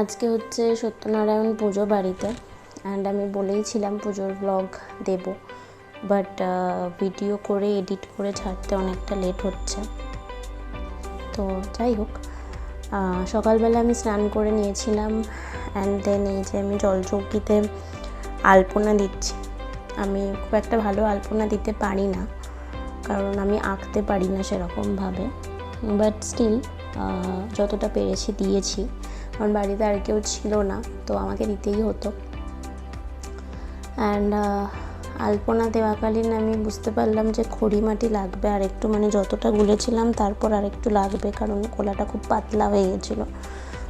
আজকে হচ্ছে সত্যনারায়ণ পুজো বাড়িতে, অ্যান্ড আমি বলেইছিলাম পুজোর ব্লগ দেব, বাট ভিডিও করে এডিট করে ছাড়তে অনেকটা লেট হচ্ছে। তো যাই হোক, সকালবেলা আমি স্নান করে নিয়েছিলাম, অ্যান্ড দেন এই যে আমি জলচৌকিতে আলপনা দিচ্ছি। আমি খুব একটা ভালো আলপনা দিতে পারি না, কারণ আমি আঁকতে পারি না সেরকমভাবে, বাট স্টিল যতটা পেরেছি দিয়েছি, কারণ বাড়িতে আর কেউ ছিল না, তো আমাকে দিতেই হতো। অ্যান্ড আলপনা দেওয়াকালীন আমি বুঝতে পারলাম যে খড়ি মাটি লাগবে আর একটু, মানে যতটা গুলেছিলাম তারপর আর একটু লাগবে, কারণ কোলাটা খুব পাতলা হয়ে গেছিলো,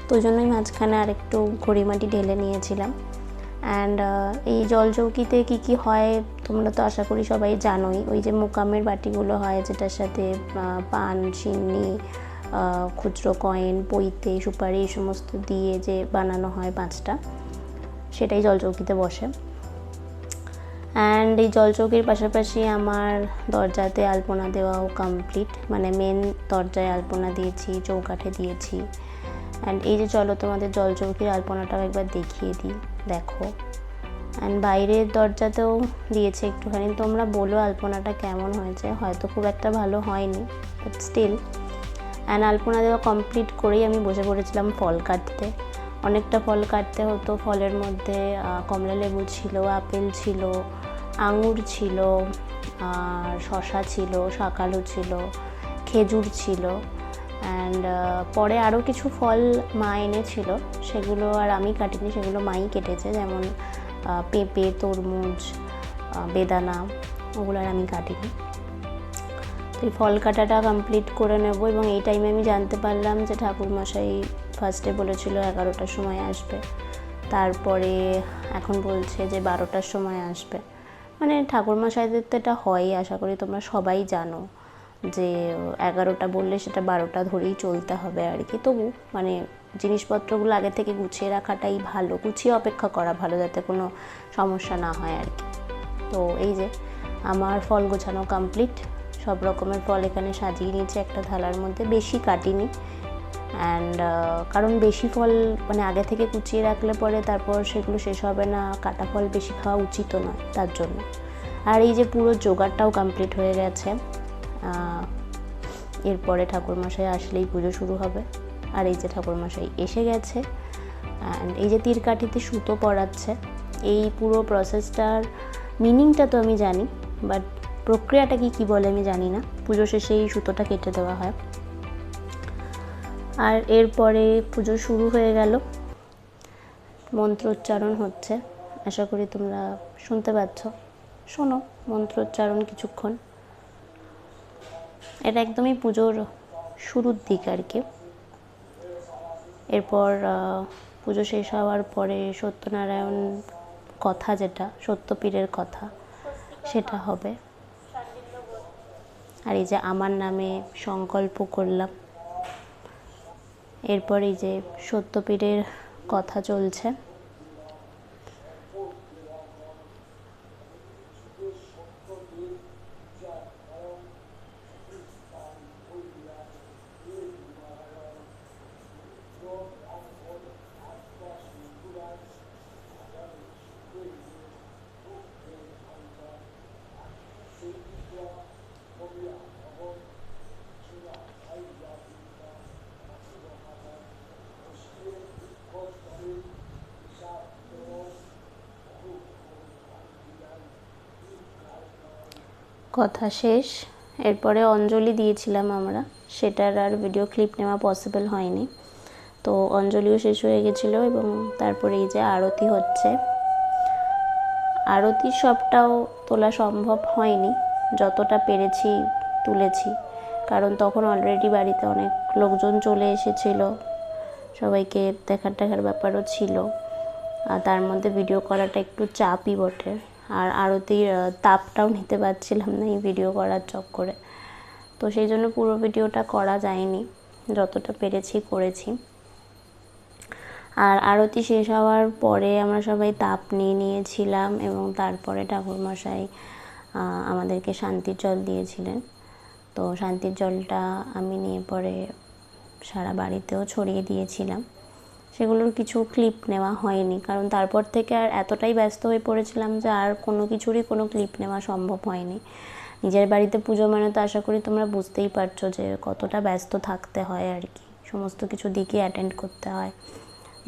তো ওই জন্যই মাঝখানে আর একটু খড়ি মাটি ঢেলে নিয়েছিলাম। অ্যান্ড এই জলচৌকিতে কী কী হয় তোমরা তো আশা করি সবাই জানোই। ওই যে মোকামের বাটিগুলো হয়, যেটার সাথে পান, চিনি, খুচরো কয়েন, পৈতে, সুপারি এই সমস্ত দিয়ে যে বানানো হয় 5টা, সেটাই জলচৌকিতে বসে। অ্যান্ড এই জলচৌকির পাশাপাশি আমার দরজাতে আলপনা দেওয়াও কমপ্লিট, মানে মেন দরজায় আলপনা দিয়েছি, চৌকাঠে দিয়েছি। অ্যান্ড এই যে চলো তোমাদের জলচৌকির আলপনাটাও একবার দেখিয়ে দিই, দেখো। অ্যান্ড বাইরের দরজাতেও দিয়েছে একটুখানি, তোমরা বলো আলপনাটা কেমন হয়েছে। হয়তো খুব একটা ভালো হয়নি, বাট স্টিল। অ্যান্ড আলপনা দেওয়া কমপ্লিট করেই আমি বসে পড়েছিলাম ফল কাটতে। অনেকটা ফল কাটতে হতো। ফলের মধ্যে কমলা লেবু ছিল, আপেল ছিল, আঙুর ছিল, আর শশা ছিল, শাকালু ছিল, খেজুর ছিল। অ্যান্ড পরে আরও কিছু ফল মা এনেছিল, সেগুলো আর আমি কাটিনি, সেগুলো মাই কেটেছে, যেমন পেঁপে, তরমুজ, বেদানা, ওগুলো আর আমি কাটিনি। তো এই ফল কাটাটা কমপ্লিট করে নেব। এবং এই টাইমে আমি জানতে পারলাম যে ঠাকুরমশাই ফার্স্টে বলেছিল 11টার সময় আসবে, তারপরে এখন বলছে যে 12টার সময় আসবে। মানে ঠাকুরমশাইদের তো এটা হয়ই, আশা করি তোমরা সবাই জানো যে 11টা বললে সেটা 12টা ধরেই চলতে হবে আর কি। তবু মানে জিনিসপত্রগুলো আগে থেকে গুছিয়ে রাখাটাই ভালো, গুছিয়ে অপেক্ষা করা ভালো, যাতে কোনো সমস্যা না হয় আর কি। তো এই যে আমার ফল গোছানো কমপ্লিট, সব রকমের ফল এখানে সাজিয়ে নিয়েছি একটা থালার মধ্যে, বেশি কাটিনি। অ্যান্ড কারণ বেশি ফল মানে আগে থেকে কুচিয়ে রাখলে পরে তারপর সেগুলো শেষ হবে না, কাটা ফল বেশি খাওয়া উচিতও নয়, তার জন্য। আর এই যে পুরো জোগাড়টাও কমপ্লিট হয়ে গেছে। এরপরে ঠাকুরমশাই আসলেই পুজো শুরু হবে। আর এই যে ঠাকুরমশাই এসে গেছে, অ্যান্ড এই যে তীরকাঠিতে সুতো পরাচ্ছে। এই পুরো প্রসেসটার মিনিংটা তো আমি জানি, বাট প্রক্রিয়াটা কি বলে আমি জানি না। পুজো শেষে এই সুতোটা কেটে দেওয়া হয়। আর এরপরে পুজো শুরু হয়ে গেল, মন্ত্রোচ্চারণ হচ্ছে। আশা করি তোমরা শুনতে পাচ্ছ, শোনো মন্ত্রোচ্চারণ কিছুক্ষণ। এটা একদমই পুজোর শুরুর দিক আর কি। এরপর পুজো শেষ হওয়ার পরে সত্যনারায়ণ কথা, যেটা সত্যপীরের কথা, সেটা হবে। আর এই যে আমার নামে সংকল্প করলাম। এরপর এই যে সত্যপীরের কথা চলছে। কথা শেষ। এরপরে অঞ্জলি দিয়েছিলাম আমরা, সেটার আর ভিডিও ক্লিপ নেওয়া পসিবল হয়নি। তো অঞ্জলিও শেষ হয়ে গেছিলো। এবং তারপরে এই যে আরতি হচ্ছে। আরতি সবটাও তোলা সম্ভব হয়নি, যতটা পেরেছি তুলেছি, কারণ তখন অলরেডি বাড়িতে অনেক লোকজন চলে এসেছিল, সবাইকে দেখার ব্যাপারও ছিল। আর তার মধ্যে ভিডিও করাটা একটু চাপই বটে। আর আরতির তাপটাও নিতে পারছিলাম না এই ভিডিও করার চক্করে, তো সেই জন্য পুরো ভিডিওটা করা যায়নি, যতটা পেরেছি করেছি। আর আরতি শেষ হওয়ার পরে আমরা সবাই তাপ নিয়েছিলাম, এবং তারপরে ঠাকুরমশাই আমাদেরকে শান্তির জল দিয়েছিলেন। তো শান্তির জলটা আমি নিয়ে পরে সারা বাড়িতেও ছড়িয়ে দিয়েছিলাম। সেগুলোর কিছু ক্লিপ নেওয়া হয়নি, কারণ তারপর থেকে আর এতটাই ব্যস্ত হয়ে পড়েছিলাম যে আর কোনো কিছুরই কোনো ক্লিপ নেওয়া সম্ভব হয়নি। নিজের বাড়িতে পুজো মানে তো আশা করি তোমরা বুঝতেই পারছো যে কতটা ব্যস্ত থাকতে হয় আর কি, সমস্ত কিছু দিকে অ্যাটেন্ড করতে হয়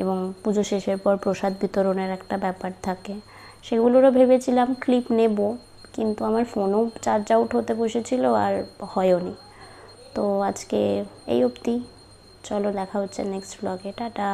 এবং পুজো শেষের পর প্রসাদ বিতরণের একটা ব্যাপার থাকে। সেগুলোরও ভেবেছিলাম ক্লিপ নেব, কিন্তু আমার ফোনও চার্জ আউট হতে বসেছিল আর হয়ওনি। তো আজকে এই অবধি, চলো দেখা হচ্ছে নেক্সট ব্লগে, টাটা।